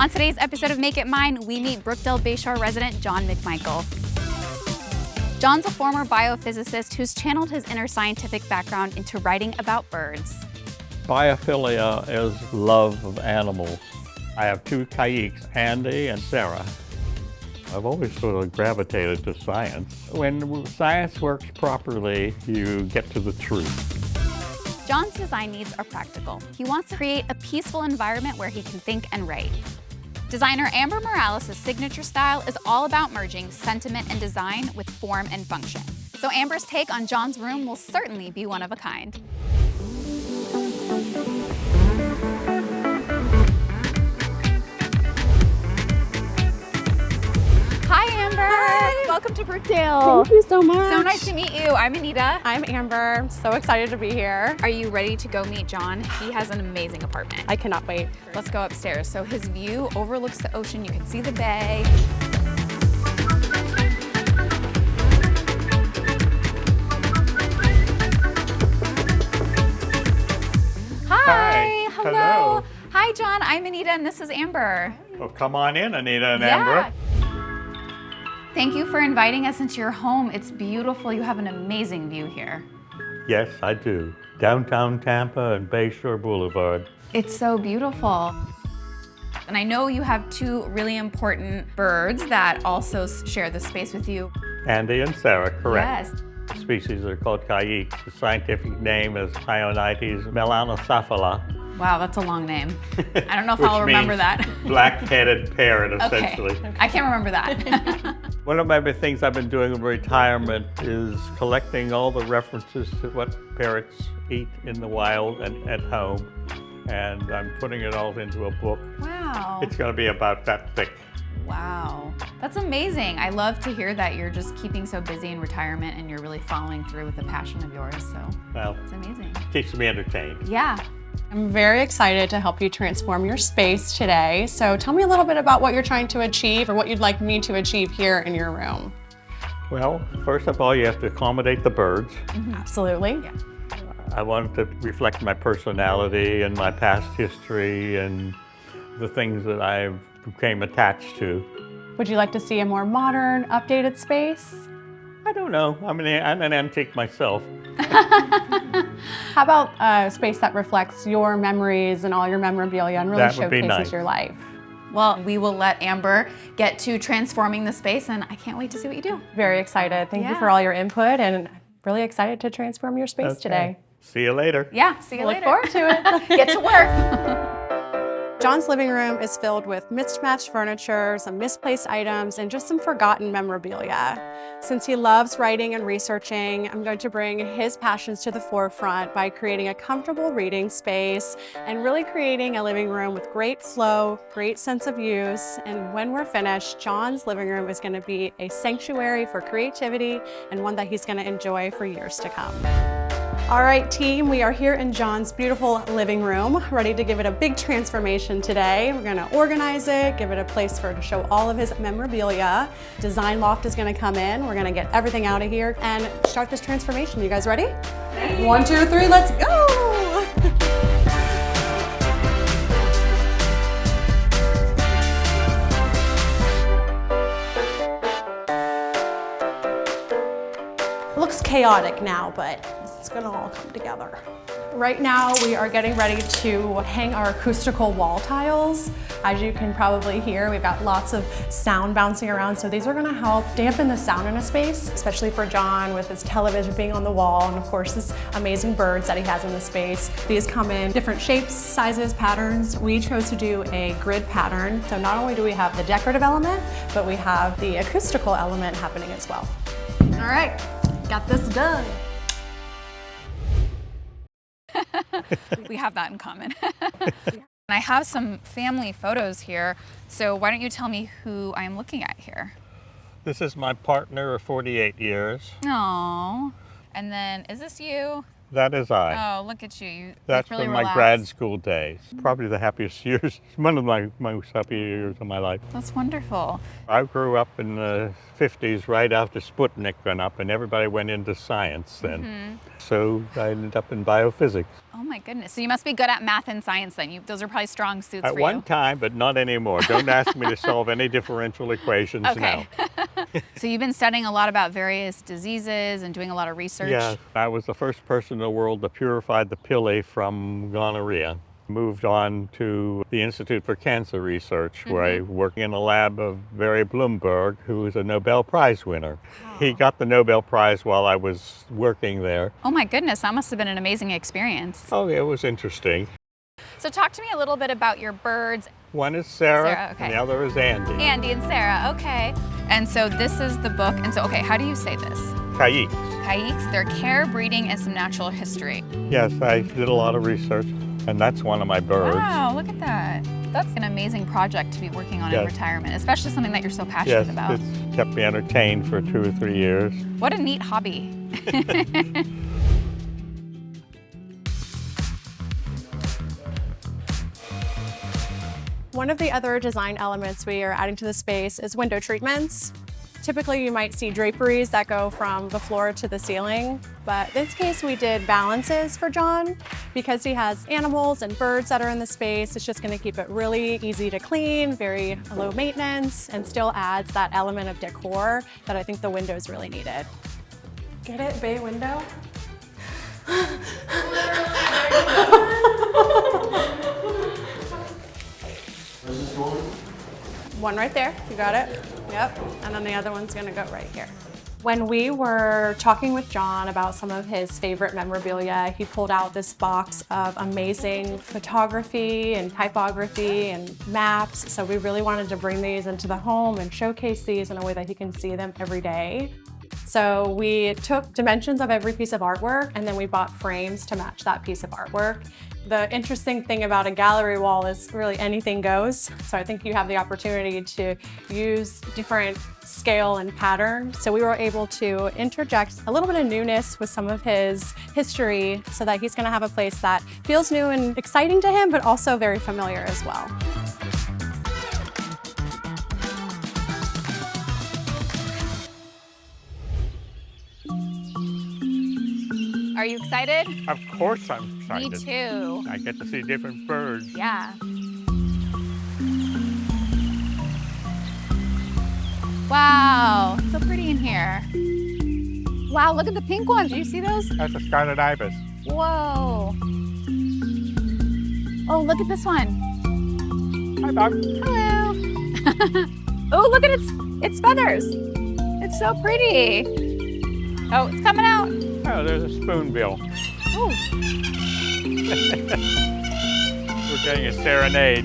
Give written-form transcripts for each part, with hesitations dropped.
On today's episode of Make It Mine, we meet Brookdale Bayshore resident John McMichael. John's a former biophysicist who's channeled his inner scientific background into writing about birds. Biophilia is love of animals. I have two kayaks, Andy and Sarah. I've always sort of gravitated to science. When science works properly, you get to the truth. John's design needs are practical. He wants to create a peaceful environment where he can think and write. Designer Amber Morales' signature style is all about merging sentiment and design with form and function. So Amber's take on John's room will certainly be one of a kind. Hi, Amber. Hi. Welcome to Brookdale. Thank you so much. So nice to meet you. I'm Anita. I'm Amber. So excited to be here. Are you ready to go meet John? He has an amazing apartment. I cannot wait. Let's go upstairs. So his view overlooks the ocean. You can see the bay. Hi. Hello. Hi, John. I'm Anita, and this is Amber. Well, come on in, Anita and Yeah. Amber. Thank you for inviting us into your home. It's beautiful. You have an amazing view here. Yes, I do. Downtown Tampa and Bayshore Boulevard. It's so beautiful. And I know you have two really important birds that also share the space with you. Andy and Sarah, correct. Yes. The species are called kayaks. The scientific name is Chionites melanocephala. Wow, that's a long name. I don't know if Which I'll remember means that. Black-headed parrot, essentially. Okay, I can't remember that. One of my big things I've been doing in retirement is collecting all the references to what parrots eat in the wild and at home. And I'm putting it all into a book. Wow. It's going to be about that thick. Wow. That's amazing. I love to hear that you're just keeping so busy in retirement and you're really following through with the passion of yours. So Well, it's amazing. keeps me entertained. Yeah. I'm very excited to help you transform your space today. So tell me a little bit about what you're trying to achieve or what you'd like me to achieve here in your room. Well, first of all, you have to accommodate the birds. Absolutely. Yeah. I want to reflect my personality and my past history and the things that I became attached to. Would you like to see a more modern, updated space? I don't know. I'm an antique myself. How about a space that reflects your memories and all your memorabilia and really That would be showcases nice. your life? Well, we will let Amber get to transforming the space and I can't wait to see what you do. Very excited. Thank you Yeah. for all your input and really excited to transform your space Okay. today. See you later. Yeah, see you Look later. forward to it. Get to work. John's living room is filled with mismatched furniture, some misplaced items, and just some forgotten memorabilia. Since he loves writing and researching, I'm going to bring his passions to the forefront by creating a comfortable reading space and really creating a living room with great flow, great sense of use. And when we're finished, John's living room is going to be a sanctuary for creativity and one that he's going to enjoy for years to come. All right, team, we are here in John's beautiful living room, ready to give it a big transformation today. We're gonna organize it, give it a place to show all of his memorabilia. Design Loft is gonna come in. We're gonna get everything out of here and start this transformation. You guys ready? 1, 2, 3, let's go! Looks chaotic now, but it's gonna all come together. Right now, we are getting ready to hang our acoustical wall tiles. As you can probably hear, we've got lots of sound bouncing around, so these are gonna help dampen the sound in a space, especially for John with his television being on the wall, and of course, his amazing birds that he has in the space. These come in different shapes, sizes, patterns. We chose to do a grid pattern, so not only do we have the decorative element, but we have the acoustical element happening as well. All right, got this done. We have that in common. I have some family photos here, so why don't you tell me who I am looking at here? This is my partner of 48 years. Aww. And then, is this you? That is I. Oh, look at you. You That's look really from my relaxed. grad school days. Probably the happiest years, one of my most happy years of my life. That's wonderful. I grew up in the 50s right after Sputnik went up and everybody went into science then. So I ended up in biophysics. Oh my goodness. So you must be good at math and science then. Those are probably strong suits At for one you. time, but not anymore. Don't ask me to solve any differential equations now. So you've been studying a lot about various diseases and doing a lot of research. Yeah, I was the first person in the world to purify the pili from gonorrhea. Moved on to the Institute for Cancer Research, where I work in a lab of Barry Bloomberg, who is a Nobel Prize winner. He got the Nobel Prize while I was working there. Oh my goodness, that must have been an amazing experience. Oh, it was interesting. So talk to me a little bit about your birds. One is Sarah, Sarah, okay. and the other is Andy. Andy and Sarah, okay. And so this is the book. And so, okay, how do you say this? Caiques. Caiques, their care, breeding, and some natural history. Yes, I did a lot of research, and that's one of my birds. Wow, look at that. That's an amazing project to be working on in Yes. retirement, especially something that you're so passionate Yes, about. it's kept me entertained for 2 or 3 years. What a neat hobby. One of the other design elements we are adding to the space is window treatments. Typically, you might see draperies that go from the floor to the ceiling, but in this case, we did balances for John. Because he has animals and birds that are in the space, it's just gonna keep it really easy to clean, very low maintenance, and still adds that element of decor that I think the windows really needed. Get it, bay window? One right there, you got it? Yep, and then the other one's gonna go right here. When we were talking with John about some of his favorite memorabilia, he pulled out this box of amazing photography and typography and maps. So we really wanted to bring these into the home and showcase these in a way that he can see them every day. So we took dimensions of every piece of artwork and then we bought frames to match that piece of artwork. The interesting thing about a gallery wall is really anything goes. So I think you have the opportunity to use different scale and pattern. So we were able to interject a little bit of newness with some of his history so that he's gonna have a place that feels new and exciting to him, but also very familiar as well. Are you excited? Of course I'm excited. Me too. I get to see different birds. Yeah. Wow, it's so pretty in here. Wow, look at the pink ones. Do you see those? That's a scarlet ibis. Whoa. Oh, look at this one. Hi, Bob. Hello. Oh, look at its feathers. It's so pretty. Oh, it's coming out. Oh, there's a spoonbill. Oh, We're getting a serenade.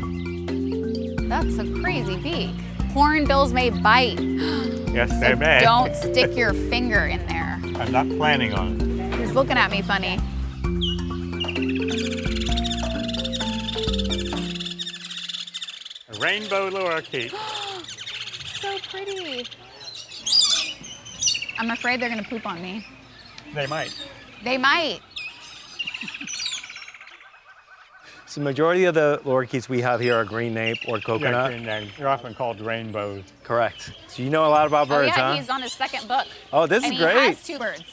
that's a crazy beak. Hornbills may bite. Yes, So they may. don't stick your finger in there. I'm not planning on it. He's looking at me funny. A rainbow lorikeet. So pretty. I'm afraid they're gonna poop on me. They might. They might. So the majority of the lorikeets we have here are green nape or coconut. Yeah, green names. They're often called rainbows. Correct. So you know a lot about birds, oh yeah, huh? he's on his second book. Oh, this and is he great. has 2 birds.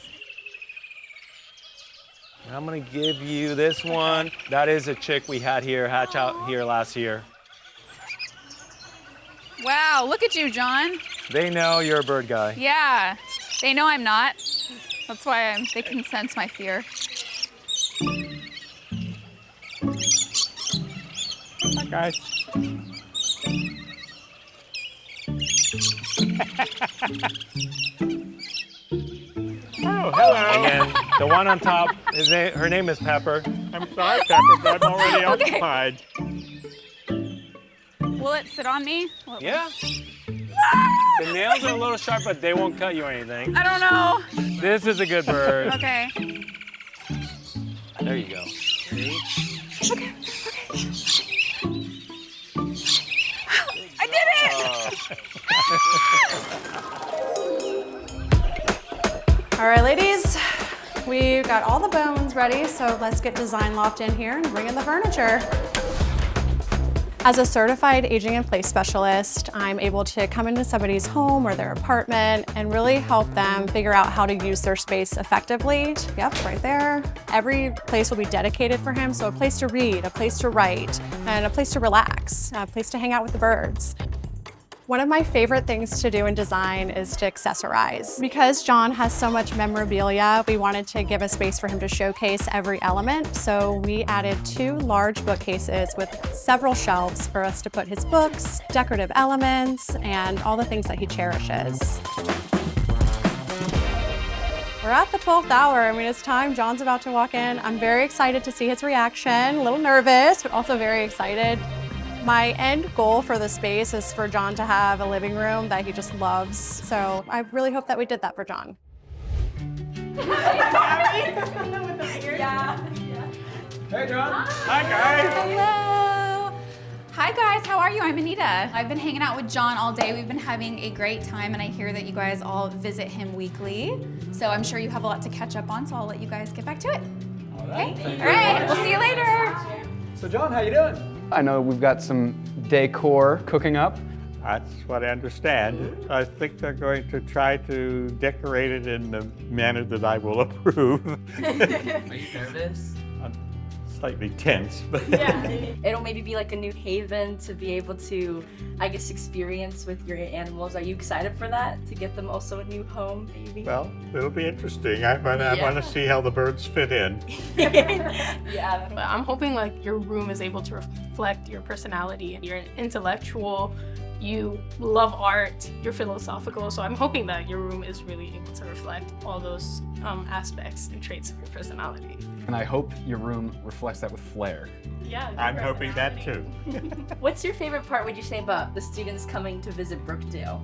I'm gonna give you this one. That is a chick we had here, hatch out here last year. Wow, look at you, John. They know you're a bird guy. Yeah, they know I'm not. That's why they can sense my fear. Hi, guys. Oh, hello. And then the one on top, her name is Pepper. I'm sorry, Pepper, but I'm already Okay. occupied. Will it sit on me? Yeah. The nails are a little sharp, but they won't cut you or anything. I don't know. This is a good bird. Okay. There you go. See? I did it! Oh. All right, ladies, we've got all the bones ready, so let's get design locked in here and bring in the furniture. As a certified aging in place specialist, I'm able to come into somebody's home or their apartment and really help them figure out how to use their space effectively. Yep, right there. Every place will be dedicated for him, so a place to read, a place to write, and a place to relax, a place to hang out with the birds. One of my favorite things to do in design is to accessorize. Because John has so much memorabilia, we wanted to give a space for him to showcase every element. So we added 2 large bookcases with several shelves for us to put his books, decorative elements, and all the things that he cherishes. We're at the 12th hour. I mean, it's time. John's about to walk in. I'm very excited to see his reaction. A little nervous, but also very excited. My end goal for the space is for John to have a living room that he just loves. So I really hope that we did that for John. Yeah. Hey, John. Hi, guys. Hello. Hi guys, how are you? I'm Anita. I've been hanging out with John all day. We've been having a great time, and I hear that you guys all visit him weekly. So I'm sure you have a lot to catch up on, so I'll let you guys get back to it. All right. Okay? All right, we'll see you later. So, John, how you doing? I know we've got some decor cooking up. That's what I understand. I think they're going to try to decorate it in the manner that I will approve. Are you nervous? I'm slightly tense, but Yeah, it'll maybe be like a new haven to be able to, I guess, experience with your animals. Are you excited for that? To get them also a new home, maybe? well, it'll be interesting. I want to see how the birds fit in. Yeah. But I'm hoping like your room is able to reflect your personality, and you're an intellectual, you love art, you're philosophical. So I'm hoping that your room is really able to reflect all those aspects and traits of your personality. And I hope your room reflects that with flair. Yeah. I'm hoping that too. What's your favorite part, would you say, about the students coming to visit Brookdale?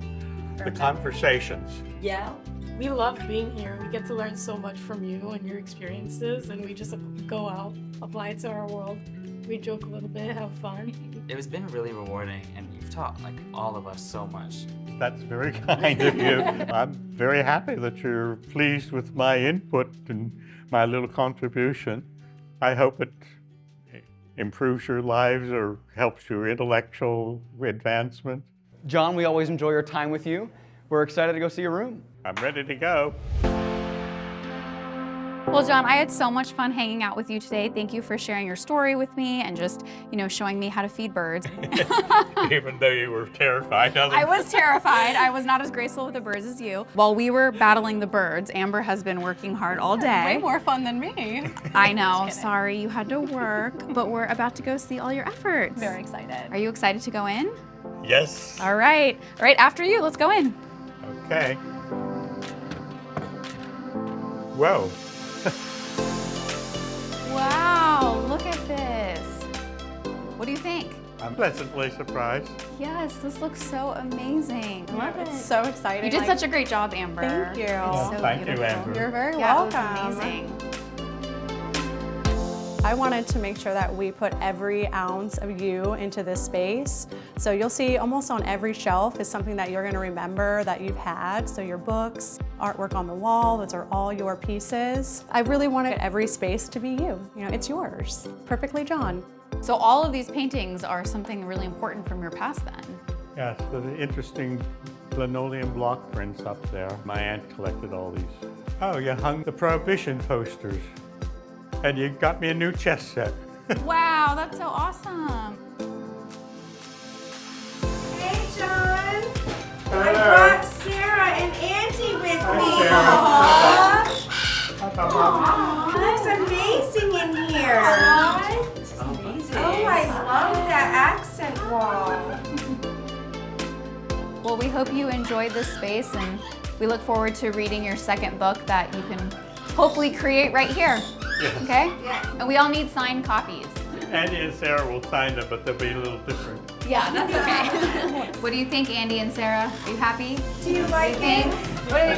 The conversations. Yeah. We love being here. We get to learn so much from you and your experiences, and we just go out, apply it to our world. We joke a little bit, have fun. It has been really rewarding, and you've taught like all of us so much. That's very kind of you. I'm very happy that you're pleased with my input and my little contribution. I hope it improves your lives or helps your intellectual advancement. John, we always enjoy our time with you. We're excited to go see your room. I'm ready to go. Well, John, I had so much fun hanging out with you today. Thank you for sharing your story with me and just, showing me how to feed birds. Even though you were terrified of them. I was terrified. I was not as graceful with the birds as you. While we were battling the birds, Amber has been working hard all day. Way more fun than me. I know. Sorry you had to work, but we're about to go see all your efforts. Very excited. Are you excited to go in? Yes. All right. All right, after you. Let's go in. Okay. Whoa. Wow, look at this. What do you think? I'm pleasantly surprised. Yes, this looks so amazing. I love it. It's so exciting. You did such a great job, Amber. Thank you. It's so Thank you, beautiful. Amber. You're very Yeah, welcome. it was amazing. I wanted to make sure that we put every ounce of you into this space. So you'll see almost on every shelf is something that you're gonna remember that you've had. So your books, artwork on the wall, those are all your pieces. I really wanted every space to be you. It's yours. Perfectly John. So all of these paintings are something really important from your past then. Yes, the interesting linoleum block prints up there. My aunt collected all these. Oh, you hung the Prohibition posters. And you got me a new chess set. Wow, that's so awesome. Hey, John. I brought Sarah and Auntie with me. Aww. It looks amazing in here. This is amazing. Oh, I love that accent wall. Well, we hope you enjoyed this space, and we look forward to reading your second book that you can hopefully create right here. Yes. Okay? Yes. And we all need signed copies. Andy and Sarah will sign them, but they'll be a little different. Yeah, that's okay. What do you think, Andy and Sarah? Are you happy? Do you like What do you think? it? What do you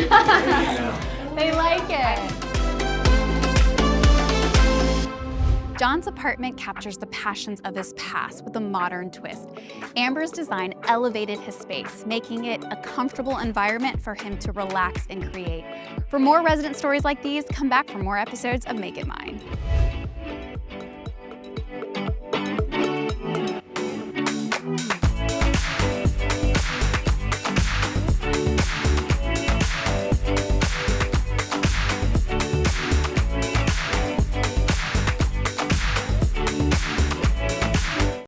think? They like it. John's apartment captures the passions of his past with a modern twist. Amber's design elevated his space, making it a comfortable environment for him to relax and create. For more resident stories like these, come back for more episodes of Make It Mine.